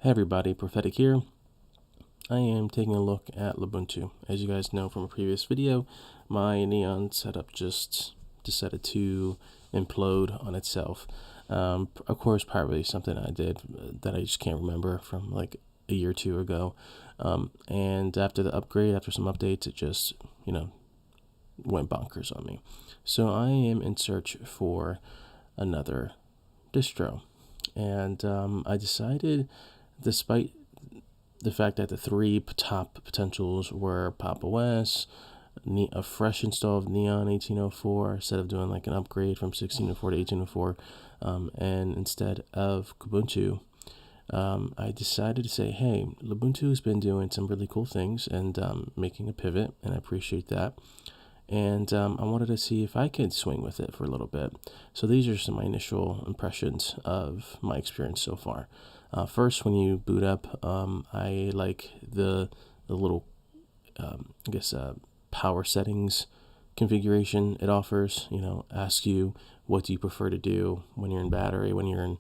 Hey everybody, Prophetic here. I am taking a look at Lubuntu. As you guys know from a previous video, my Neon setup just decided to implode on itself. Of course, probably something I did that I just can't remember from like a year or two ago. And after the upgrade, after some updates, it just, went bonkers on me. So I am in search for another distro. And I decided, despite the fact that the three top potentials were Pop! OS, a fresh install of Neon 18.04 instead of doing like an upgrade from 16.04 to 18.04, and instead of Kubuntu, I decided to say, hey, Lubuntu has been doing some really cool things and making a pivot, and I appreciate that. And I wanted to see if I could swing with it for a little bit. So these are some of my initial impressions of my experience so far. First, when you boot up, I like the little, power settings configuration it offers. Ask you what do you prefer to do when you're in battery, when you're in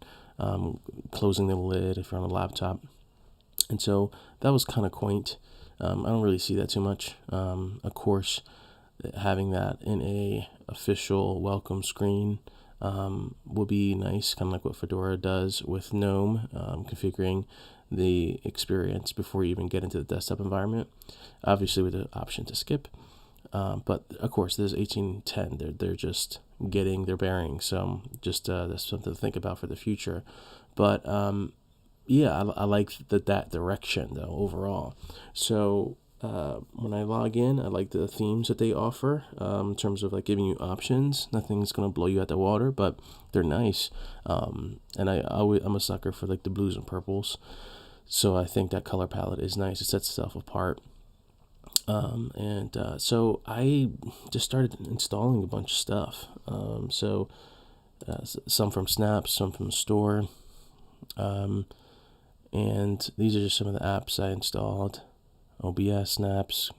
closing the lid if you're on a laptop. And so that was kind of quaint. I don't really see that too much. Of course, having that in a official welcome screen would be nice, kind of like what Fedora does with GNOME, configuring the experience before you even get into the desktop environment, obviously with the option to skip. But of course, there's 18.10. They're just getting their bearings, so just that's something to think about for the future. But yeah, I like that direction though overall. So when I log in, I like the themes that they offer in terms of like giving you options. Nothing's gonna blow you out the water, but they're nice. And I'm a sucker for like the blues and purples, so I think that color palette is nice. It sets itself apart. So I just started installing a bunch of stuff. Some from Snap, some from the store. And these are just some of the apps I installed. OBS snaps,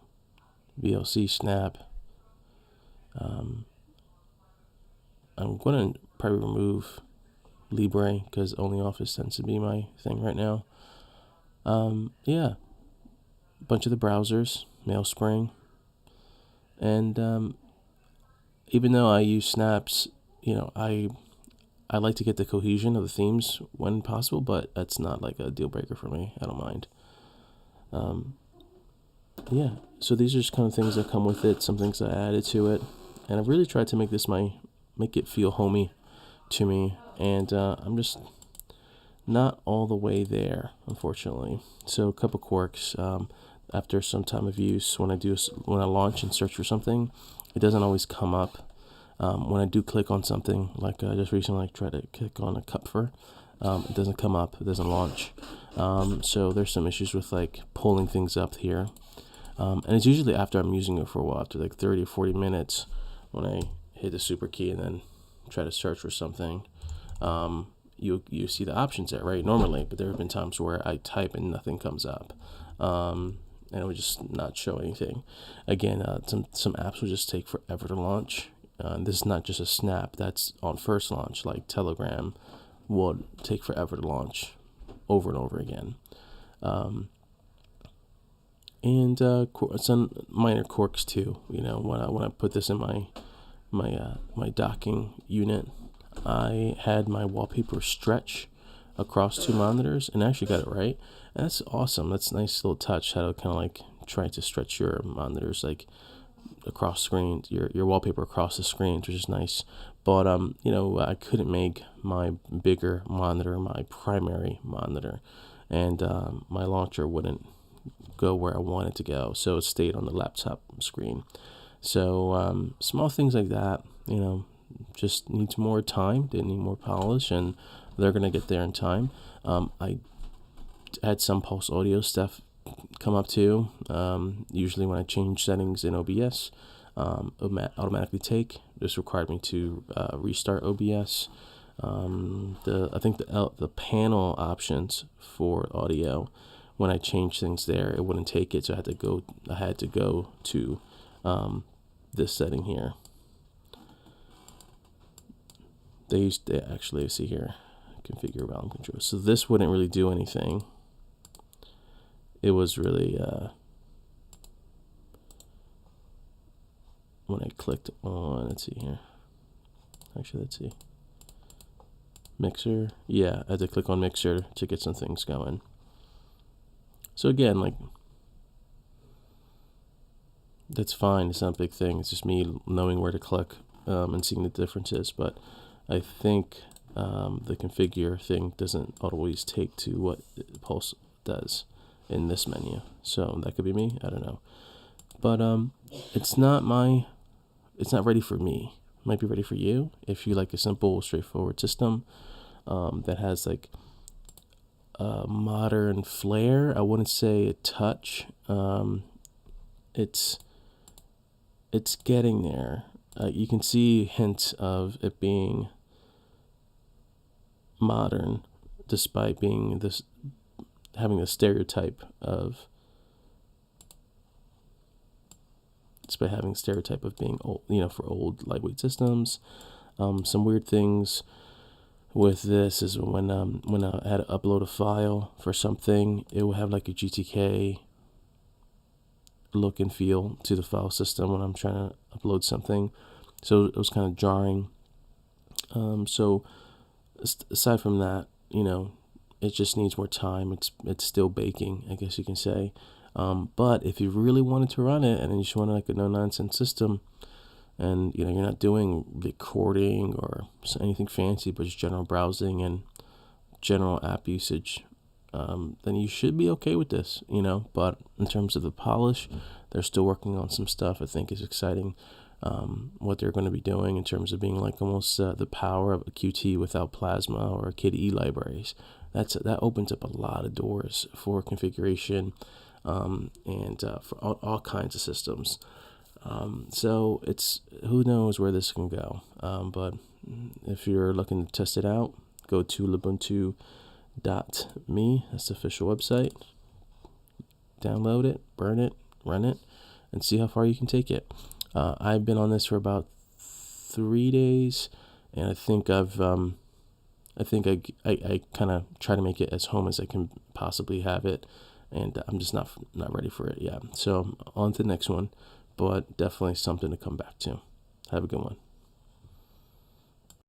VLC snap. I'm going to probably remove Libre because OnlyOffice tends to be my thing right now. Yeah, a bunch of the browsers, MailSpring. And even though I use snaps, I like to get the cohesion of the themes when possible, but that's not like a deal breaker for me. I don't mind. Yeah, so these are just kind of things that come with it, some things I added to it, and I've really tried to make it feel homey to me, and I'm just not all the way there, unfortunately. So a couple quirks. After some time of use, when I launch and search for something, it doesn't always come up. When I do click on something, like I just recently tried to click on a Kupfer, it doesn't come up, it doesn't launch. So there's some issues with like pulling things up here. And it's usually after I'm using it for a while, after like 30 or 40 minutes, when I hit the super key and then try to search for something. You see the options there, right, normally, but there have been times where I type and nothing comes up. And it would just not show anything. Again, some apps will just take forever to launch. This is not just a snap that's on first launch, like Telegram would take forever to launch over and over again. And some minor quirks too. When I put this in my docking unit, I had my wallpaper stretch across two monitors and actually got it right. And that's awesome. That's a nice little touch, how to kind of like try to stretch your monitors like across screens, your wallpaper across the screens, which is nice. But I couldn't make my bigger monitor my primary monitor, and my launcher wouldn't go where I wanted to go, so it stayed on the laptop screen. So small things like that, just needs more time. They need more polish, and they're gonna get there in time. I had some pulse audio stuff come up too. Usually when I change settings in OBS, automatically take. This required me to restart OBS. I think the panel options for audio, when I changed things there, it wouldn't take it, so I had to go to this setting here. They actually, see here, configure volume control. So this wouldn't really do anything. it was really when I clicked on, let's see here. Actually, let's see. Mixer. Yeah, I had to click on Mixer to get some things going. So again, like, that's fine. It's not a big thing. It's just me knowing where to click and seeing the differences. But I think the configure thing doesn't always take to what Pulse does in this menu. So that could be me. I don't know. But it's not ready for me. It might be ready for you if you like a simple, straightforward system that has like a modern flair. I wouldn't say a touch. It's getting there. You can see hints of it being modern, despite being having the stereotype of being old, for old lightweight systems. Some weird things with this is when I had to upload a file for something, it would have like a GTK look and feel to the file system when I'm trying to upload something. So it was kind of jarring. So aside from that, it just needs more time. It's still baking, I guess you can say. But if you really wanted to run it and you just wanted like a no-nonsense system, and you're not doing recording or anything fancy, but just general browsing and general app usage, then you should be okay with this, But in terms of the polish, they're still working on some stuff I think is exciting. What they're going to be doing in terms of being like almost the power of a Qt without Plasma or KDE libraries. That opens up a lot of doors for configuration and for all kinds of systems. So it's, who knows where this can go. But if you're looking to test it out, go to Lubuntu.me. That's the official website. Download it, burn it, run it, and see how far you can take it. I've been on this for about 3 days, and I think I kind of try to make it as home as I can possibly have it, and I'm just not ready for it yet. So on to the next one, but definitely something to come back to. Have a good one.